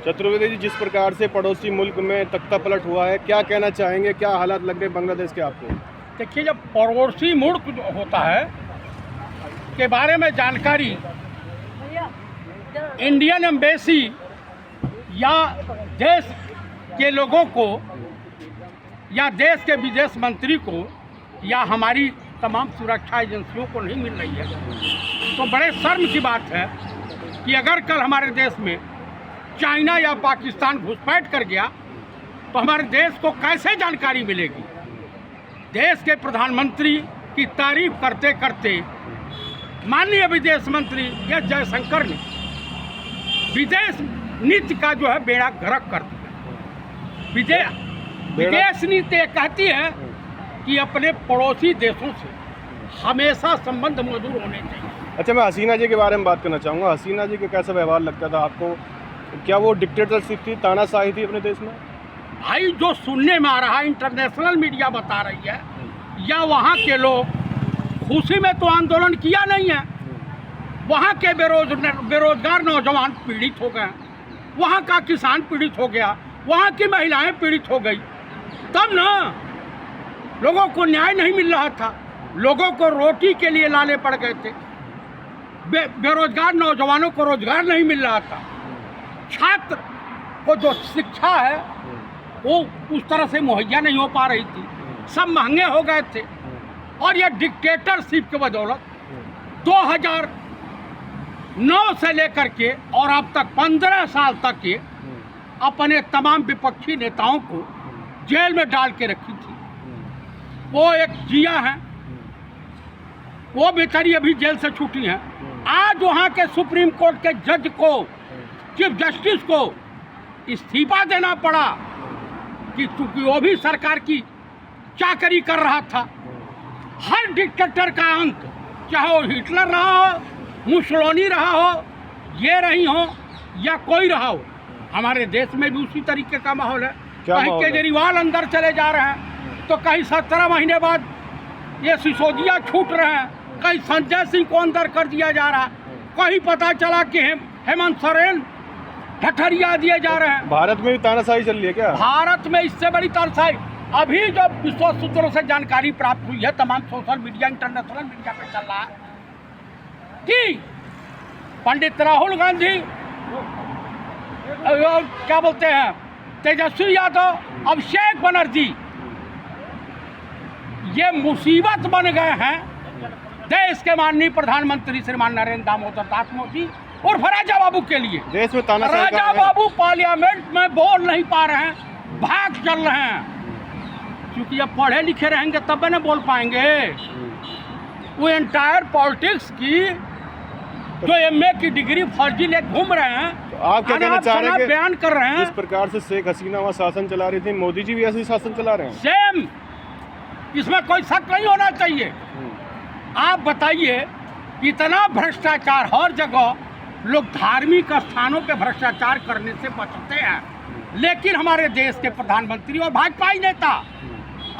चतुर्वेदी जी, जिस प्रकार से पड़ोसी मुल्क में तख्तापलट हुआ है, क्या कहना चाहेंगे, क्या हालात लग रहे हैं बांग्लादेश के आपको? देखिए, जब पड़ोसी मुल्क जो होता है के बारे में जानकारी इंडियन एम्बेसी या देश के लोगों को या देश के विदेश मंत्री को या हमारी तमाम सुरक्षा एजेंसियों को नहीं मिल रही है, तो बड़े शर्म की बात है कि अगर कल हमारे देश में चाइना या पाकिस्तान घुसपैठ कर गया तो हमारे देश को कैसे जानकारी मिलेगी। देश के प्रधानमंत्री की तारीफ करते करते माननीय विदेश मंत्री एस जयशंकर ने विदेश नीति का जो है बेड़ा गर्क कर दिया। विदेश नीति कहती है कि अपने पड़ोसी देशों से हमेशा संबंध मधुर होने चाहिए। अच्छा, मैं हसीना जी के बारे में बात करना चाहूँगा। हसीना जी का कैसा व्यवहार लगता था आपको? क्या वो डिक्टेटरशिप थी, तानाशाही थी अपने देश में? भाई, जो सुनने में आ रहा है, इंटरनेशनल मीडिया बता रही है, या वहाँ के लोग खुशी में तो आंदोलन किया नहीं है, वहाँ के बेरोजगार नौजवान पीड़ित हो गए, वहाँ का किसान पीड़ित हो गया, वहाँ की महिलाएं पीड़ित हो गई, तब ना लोगों को न्याय नहीं मिल रहा था, लोगों को रोटी के लिए लाले पड़ गए थे, बेरोजगार नौजवानों को रोजगार नहीं मिल रहा था, छात्र को जो शिक्षा है वो उस तरह से मुहैया नहीं हो पा रही थी, सब महंगे हो गए थे। और यह डिक्टेटरशिप की बदौलत 2009 से लेकर के और अब तक 15 साल तक के अपने तमाम विपक्षी नेताओं को जेल में डाल के रखी थी। वो एक जिया है, वो बेचारी अभी जेल से छूटी हैं। आज वहाँ के सुप्रीम कोर्ट के जज को, चीफ जस्टिस को इस्तीफा देना पड़ा कि चूंकि वो भी सरकार की चाकरी कर रहा था। हर डिक्टेटर का अंत, चाहे वो हिटलर रहा हो, मुसोलिनी रहा हो, ये रही हो या कोई रहा हो, हमारे देश में भी उसी तरीके का माहौल है। कहीं केजरीवाल अंदर चले जा रहे हैं तो कहीं 17 महीने बाद ये सिसोदिया छूट रहे हैं, कहीं संजय सिंह को अंदर कर दिया जा रहा है, कहीं पता चला कि हेमंत सोरेन ठठरिया दिए जा रहे हैं। भारत में भी तानाशाही चल रही है क्या? भारत में इससे बड़ी तानाशाही अभी जो विश्व सूत्रों से जानकारी प्राप्त हुई है, तमाम सोशल मीडिया, इंटरनेशनल मीडिया पे चल रहा है कि पंडित राहुल गांधी, क्या बोलते हैं, तेजस्वी यादव, अभिषेक बनर्जी, ये मुसीबत बन गए हैं देश के माननीय प्रधानमंत्री श्रीमान नरेंद्र दामोदर दास मोदी और राजा बाबू के लिए। देश में तानाशाही राजा बाबू पार्लियामेंट में बोल नहीं पा रहे हैं, भाग चल रहे हैं, क्योंकि अब पढ़े लिखे रहेंगे तब न बोल पाएंगे। वो एंटायर पॉलिटिक्स की जो एमए की डिग्री फर्जी ले घूम रहे हैं, तो आप क्या कहना चाह रहे हैं? बयान कर रहे हैं जिस प्रकार से शेख हसीना वहाँ शासन चला रही थी, मोदी जी भी ऐसे ही शासन चला रहे हैं। सेम, इसमें कोई शक नहीं होना चाहिए। आप बताइए, इतना भ्रष्टाचार हर जगह, लोग धार्मिक स्थानों पे भ्रष्टाचार करने से बचते हैं, लेकिन हमारे देश के प्रधानमंत्री और भाजपा नेता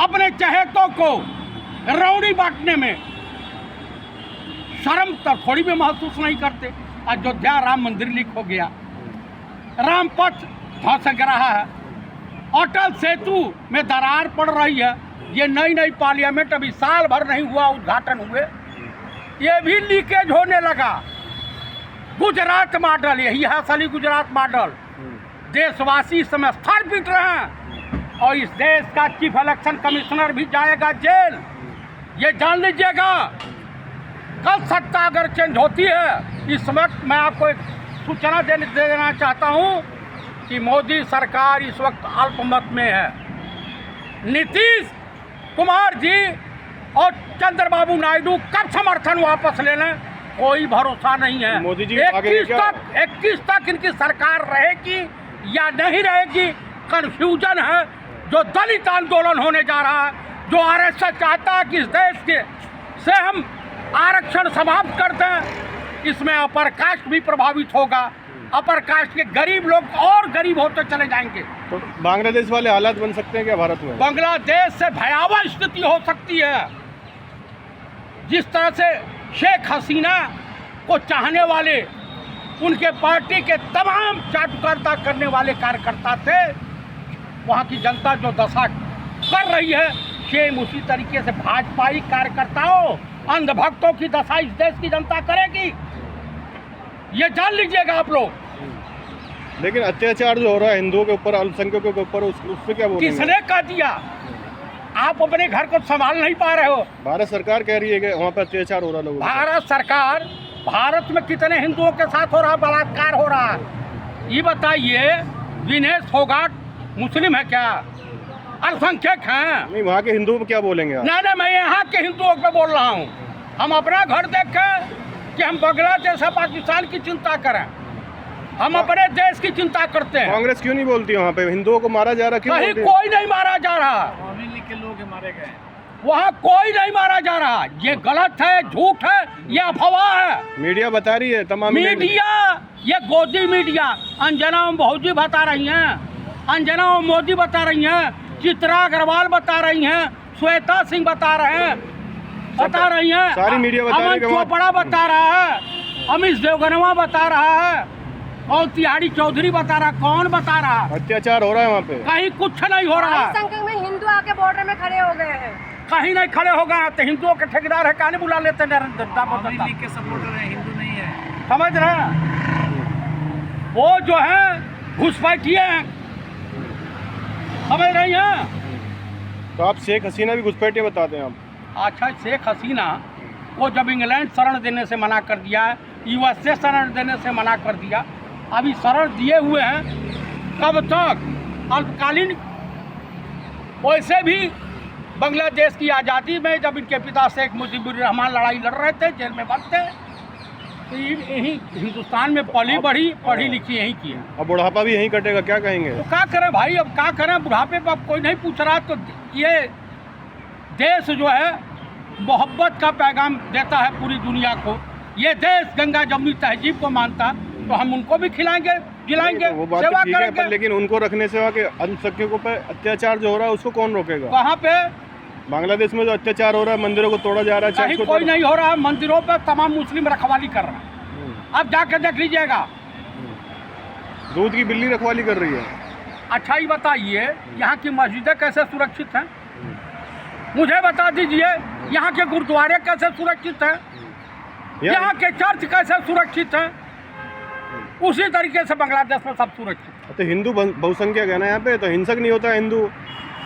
अपने चहेतों को रौड़ी बांटने में शर्म तो थोड़ी भी महसूस नहीं करते। अयोध्या राम मंदिर लीक हो गया, रामपथ धंस रहा है, अटल सेतु में दरार पड़ रही है, ये नई पार्लियामेंट अभी साल भर नहीं हुआ उद्घाटन हुए, ये भी लीकेज होने लगा। गुजरात मॉडल, यही है असली गुजरात मॉडल। देशवासी इस समय स्थर पीट रहे हैं और इस देश का चीफ इलेक्शन कमिश्नर भी जाएगा जेल। ये जान लीजिएगा, कल सत्ता अगर चेंज होती है, इस वक्त मैं आपको एक सूचना दे देना चाहता हूं कि मोदी सरकार इस वक्त अल्पमत में है। नीतीश कुमार जी और चंद्रबाबू नायडू कब समर्थन वापस ले लें, कोई भरोसा नहीं है। मोदी जी 21 तक इनकी सरकार रहेगी या नहीं रहेगी, कंफ्यूजन है। जो दलित आंदोलन होने जा रहा है, जो आरएसएस चाहता है कि इस देश के से हम आरक्षण समाप्त कर दें, इसमें अपर कास्ट भी प्रभावित होगा। अपर कास्ट के गरीब लोग और गरीब होते चले जाएंगे। तो बांग्लादेश वाले हालात बन सकते हैं क्या भारत में? बांग्लादेश से भयावह स्थिति हो सकती है। जिस तरह से शेख हसीना को चाहने वाले उनके पार्टी के तमाम चाटुकारिता करने वाले कार्यकर्ता थे। वहाँ की जनता जो दशा कर रही है, सेम उसी तरीके से भाजपाई कार्यकर्ताओं, अंधभक्तों की दशा इस देश की जनता करेगी, ये जान लीजिएगा आप लोग। लेकिन अत्याचार जो हो रहा है हिंदुओं के ऊपर, अल्पसंख्यकों के ऊपर, उससे क्या बोलेंगे? किसने कह दिया? आप अपने घर को संभाल नहीं पा रहे हो। भारत सरकार कह रही है कि वहाँ पर अत्याचार हो रहा है लोगों पर। भारत सरकार, भारत में कितने हिंदुओं के साथ हो रहा, बलात्कार हो रहा है, ये बताइए। विनेश फोगाट मुस्लिम है क्या? अल्पसंख्यक हैं? नहीं, वहाँ के हिंदुओं पर क्या बोलेंगे आप? नहीं, मैं यहाँ के हिंदुओं पे बोल रहा हूँ। हम अपना घर देख के कि हम बांग्लादेश या पाकिस्तान की चिंता करें, हम अपने देश की चिंता करते हैं। कांग्रेस क्यों नहीं बोलती वहाँ पे? हिंदुओं को मारा जा रहा क्यों? कहीं कोई नहीं मारा जा रहा, अवामी लीग के लोग मारे गए, वहाँ कोई नहीं मारा जा रहा। ये गलत है, झूठ है, ये अफवाह है। मीडिया बता रही है, तमाम मीडिया, ये गोदी मीडिया, अंजना बहुजी बता रही हैं, अंजना मोदी बता रही हैं, चित्रा अग्रवाल बता रही हैं, श्वेता सिंह बता रहे हैं, बता रही हैं, सारी मीडिया बता रही है अमन कि चोपड़ा बता रहा है, अमित देवगनवा बता रहा है, और तिहाड़ी चौधरी बता रहा, कौन बता रहा? अत्याचार हो रहा है वहाँ पे। कहीं कुछ नहीं हो रहा। संख्या में हिंदू आके बॉर्डर में खड़े हो गए हैं। कहीं नहीं खड़े हो गए तो हिंदुओं के ठेकेदार है, कहानी बुला लेते नरेंद्र अवामी लीग के सपोर्टर हैं, हिंदू नहीं है। समझ रहे हैं? वो जो है घुसपैठिए हैं, समझ रही हैं? तो आप शेख हसीना भी घुसपैठिए बताते हैं आप? अच्छा, शेख हसीना को जब इंग्लैंड शरण देने से मना कर दिया है, यूएस से शरण देने से मना कर दिया, अभी शरण दिए हुए हैं, कब तक? अल्पकालीन। वैसे भी बांग्लादेश की आज़ादी में जब इनके पिता शेख मुजीबुर रहमान लड़ाई लड़ रहे थे, जेल में बंद थे, तो यहीं हिंदुस्तान में पढ़ी लिखी यहीं की है। अब बुढ़ापा भी यहीं कटेगा, क्या कहेंगे? तो क्या करें भाई, अब क्या करें? बुढ़ापे पर अब कोई नहीं पूछ रहा। तो ये देश जो है मोहब्बत का पैगाम देता है पूरी दुनिया को। ये देश गंगा जमुनी तहजीब को मानता, तो हम उनको भी खिलाएंगे, जिलाएंगे, वो बात सेवा तो ठीक है, करेंगे। पर लेकिन उनको रखने से वहाँ के अल्पसंख्यकों पर अत्याचार जो हो रहा है उसको कौन रोकेगा? वहाँ पे बांग्लादेश में जो अत्याचार हो रहा है, मंदिरों को तोड़ा जा रहा है, कहीं चर्च को कोई तोड़ा- नहीं हो रहा है। मंदिरों पे तमाम मुस्लिम रखवाली कर रहे हैं। अब जाकर देख लीजिएगा। दूध की बिल्ली रखवाली कर रही है। अच्छा, ही बताइए, यहाँ की मस्जिदें कैसे सुरक्षित हैं? मुझे बता दीजिए, यहाँ के गुरुद्वारे कैसे सुरक्षित हैं? यहाँ के चर्च कैसे सुरक्षित हैं? उसी तरीके से बांग्लादेश में सब सुरक्षित है। तो हिंदू बहुसंख्यक है ना यहाँ पे, तो हिंसक नहीं होता हिंदू?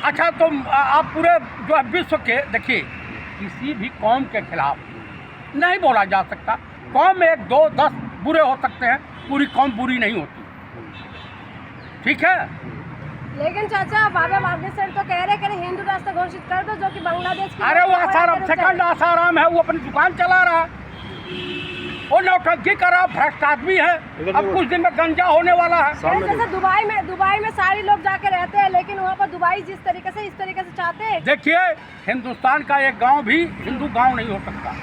अच्छा, तो आप पूरे जो है विश्व के देखिए, किसी भी कौम के खिलाफ नहीं बोला जा सकता। कौम में 1, 2, 10 बुरे हो सकते हैं, पूरी कौम बुरी नहीं होती, ठीक है? लेकिन चाचा, बाबा बागेश्वर तो कह रहे कि हिंदू राष्ट्र घोषित कर दो, जो कि बांग्लादेश की। अरे वो आसाराम, सेकंड आसाराम है, वो अपनी दुकान चला रहा है, वो नौटंकी कर रहा, भ्रष्ट आदमी है। अब कुछ दिन में गंजा होने वाला है। जैसे दुबई में सारे लोग जाके रहते हैं, लेकिन वहाँ पर दुबई जिस तरीके से इस तरीके से चाहते हैं। देखिए, हिंदुस्तान का एक गांव भी हिंदू गांव नहीं हो सकता।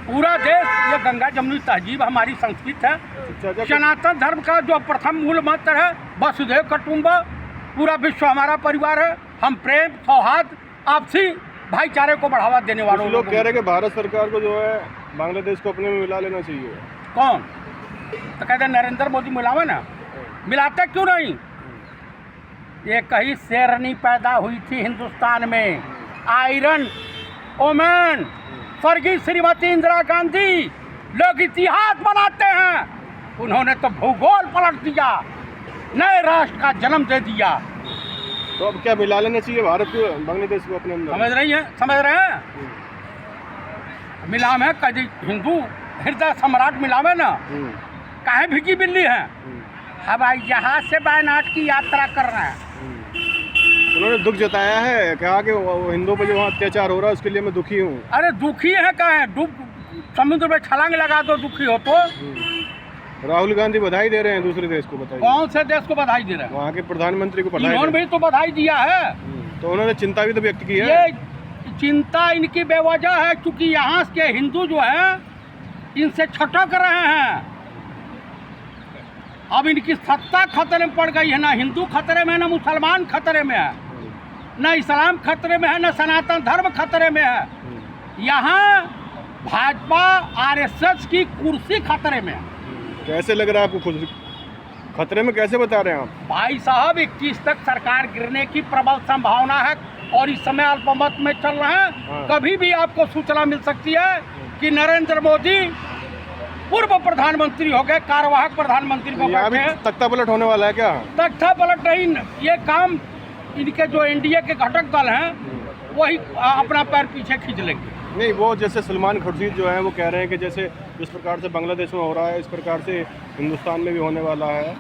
पूरा देश ये गंगा जमुनी तहजीब हमारी संस्कृति है। सनातन धर्म का जो प्रथम मूल मंत्र है वसुधैव कुटुंबकम, पूरा विश्व हमारा परिवार है। हम प्रेम, सौहार्द, आपसी भाईचारे को बढ़ावा देने वालों लोग कह रहे हैं कि भारत सरकार को जो है बांग्लादेश को अपने में मिला लेना चाहिए। कौन? तो कहते नरेंद्र मोदी मिलावे ना, मिलाते क्यों नहीं? एक ही शेरनी पैदा हुई थी हिंदुस्तान में, आयरन ओमन, स्वर्गीय श्रीमती इंदिरा गांधी। लोग इतिहास बनाते हैं, उन्होंने तो भूगोल पलट दिया, नए राष्ट्र का जन्म दे दिया। तो अब क्या मिला लेना चाहिए भारत को बांग्लादेश को अपने अंदर? समझ रहे हैं? मिलाम है, कभी हिंदू हृदय सम्राट मिलावे ना, काहे भिगी बिल्ली है। हवाई जहाज से वायनाड की यात्रा कर रहे हैं। उन्होंने दुख जताया है, कहा कि वो हिंदुओं पर जो वहाँ अत्याचार हो रहा है उसके लिए मैं दुखी हूँ। अरे दुखी है कहें, डूब समुद्र में छलांग लगा दो दुखी हो तो। राहुल गांधी बधाई दे रहे हैं दूसरे देश को, बताइए। कौन से देश को बधाई दे रहे हैं? वहाँ के प्रधानमंत्री को बधाई इन्होंने भी तो बधाई दिया है। तो उन्होंने चिंता भी तो व्यक्त की है। ये चिंता इनकी बेवजह है, क्योंकि यहाँ के हिंदू जो है इनसे छटक रहे हैं। अब इनकी सत्ता खतरे में पड़ गई है। ना हिंदू खतरे में है, ना मुसलमान खतरे में है, न इस्लाम खतरे में है, न सनातन धर्म खतरे में है। यहाँ भाजपा आरएसएस की कुर्सी खतरे में है। कैसे लग रहा है आपको खुद खतरे में कैसे बता रहे हैं आप? भाई साहब 21 तक सरकार गिरने की प्रबल संभावना है और इस समय अल्पमत में चल रहे हैं। हाँ। कभी भी आपको सूचना मिल सकती है कि नरेंद्र मोदी पूर्व प्रधानमंत्री हो गए, कार्यवाहक प्रधानमंत्री को यहाँ भी बैठे हैं। तख्ता पलट होने वाला है क्या? तख्ता पलट नहीं, ये काम इनके जो एनडीए के घटक दल हैं वही अपना पैर पीछे खींच लेंगे। नहीं, वो जैसे सलमान खुर्शीद जो है वो कह रहे हैं कि जैसे जिस प्रकार से बांग्लादेश में हो रहा है इस प्रकार से हिंदुस्तान में भी होने वाला है,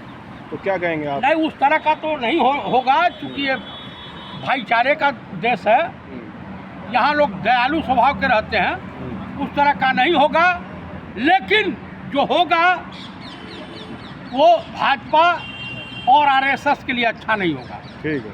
तो क्या कहेंगे आप? नहीं, उस तरह का तो नहीं होगा, क्योंकि ये भाईचारे का देश है, यहाँ लोग दयालु स्वभाव के रहते हैं, उस तरह का नहीं होगा। लेकिन जो होगा वो भाजपा और आरएसएस के लिए अच्छा नहीं होगा। ठीक है।